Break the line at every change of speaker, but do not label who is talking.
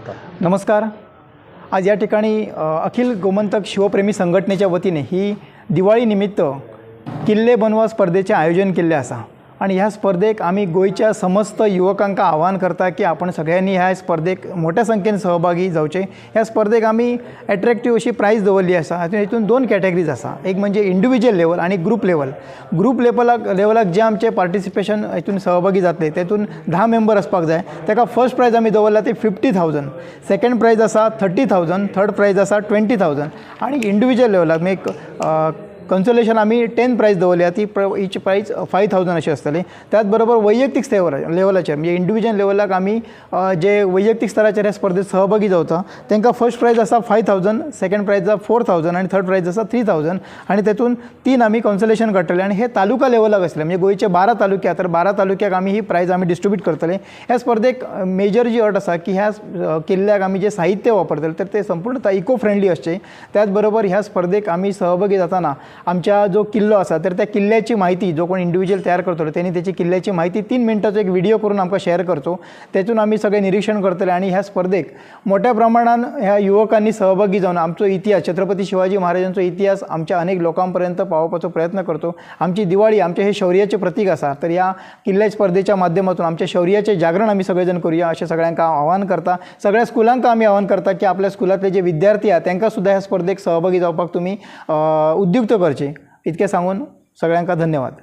शकता।
नमस्कार। आज या ठिकाणी अखिल गोमंतक शिवप्रेमी संघटनेच्या वतीने ही दिवाळीनिमित्त किल्ले बनवा स्पर्धेचे आयोजन केले असा आणि ह्या स्पर्धेक आम्ही गोयच्या समस्त युवकांका आवाहन करता की आपण सगळ्यांनी ह्या स्पर्धेक मोठ्या संख्येने सहभागी जावचे। ह्या स्पर्धेक आम्ही अट्रॅक्टिव्ह अशी प्राइज दवरली असा। हितून दोन कॅटेगरीज असा, एक म्हणजे इंडिव्हिज्युअल लेवल आणि ग्रुप लेवल। ग्रुप लेवलाक जे आमचे पार्टिसिपेशन हितून सहभागी जातले तेतून 10 मेंबर असपाक जाय। ताका फर्स्ट प्राइज आम्ही दवरला ते 50,000, सेकंड प्राइज असा 30,000, थर्ड प्राइज असा 20,000 आणि इंडिव्हिज्युअल लेवलाक म्हणजे कन्सोलेशन आम्ही 10 प्राइज दवरल्या, ती इच प्राइज 5,000 अशी असतली। त्याचबरोबर वैयक्तिक लेवलाचेर म्हणजे इंडिव्हिज्युअल लेवलाक आम्ही जे वैयक्तिक स्तराचेर ह्या स्पर्धेत सहभागी जावता तांकां फर्स्ट प्राइज असा 5,000, सेकंड प्राइज 4,000 आणि थर्ड प्राइज असा 3,000 आणि तेतून 3 आम्ही कन्सोलेशन काडटले आणि हे तालुका लेवलाक असले म्हणजे गोयचे 12 तालुके तर 12 तालुक्याक आम्ही ही प्राइज आम्ही डिस्ट्रीब्यूट करतले। ह्या स्पर्धेक मेजर जी अट असा की ह्या किल्ल्याक आम्ही जे साहित्य वापरतले तर ते संपूर्णतः इको फ्रेंडली असचे। त्याचबरोबर ह्या स्पर्धेक आम्ही सहभागी जाताना आमचा जो किल्लो असा तर त्या किल्ल्याची माहिती जो कोण इंडिव्हिज्युअल तयार करतो त्यांनी त्याची किल्ल्याची माहिती 3 मिनिटाचा एक व्हिडिओ करून आमकां शेअर करतो। त्यातून आम्ही सगळे निरीक्षण करतले आणि ह्या स्पर्धेक मोठ्या प्रमाणात ह्या युवकांनी सहभागी जाऊन आमचो इतिहास छत्रपती शिवाजी महाराजांचो इतिहास आमच्या अनेक लोकांपर्यंत पावपाचो प्रयत्न करतो। आमची दिवाळी आमचे हे शौर्याचे प्रतीक असा, तर या किल्ल्या स्पर्धेच्या माध्यमातून आमच्या शौर्याचे जागरण आम्ही सगळेजण करूया असे सगळ्यांका आवाहन करता। सगळ्या स्कुलांका आम्ही आवाहन करता की आपल्या स्कुलातले जे विद्यार्थी आहेत त्यांना सुद्धा ह्या स्पर्धेक सहभागी जावपाक तुम्ही उद्युक्त करचे। इतके सांगून सगळ्यांका धन्यवाद।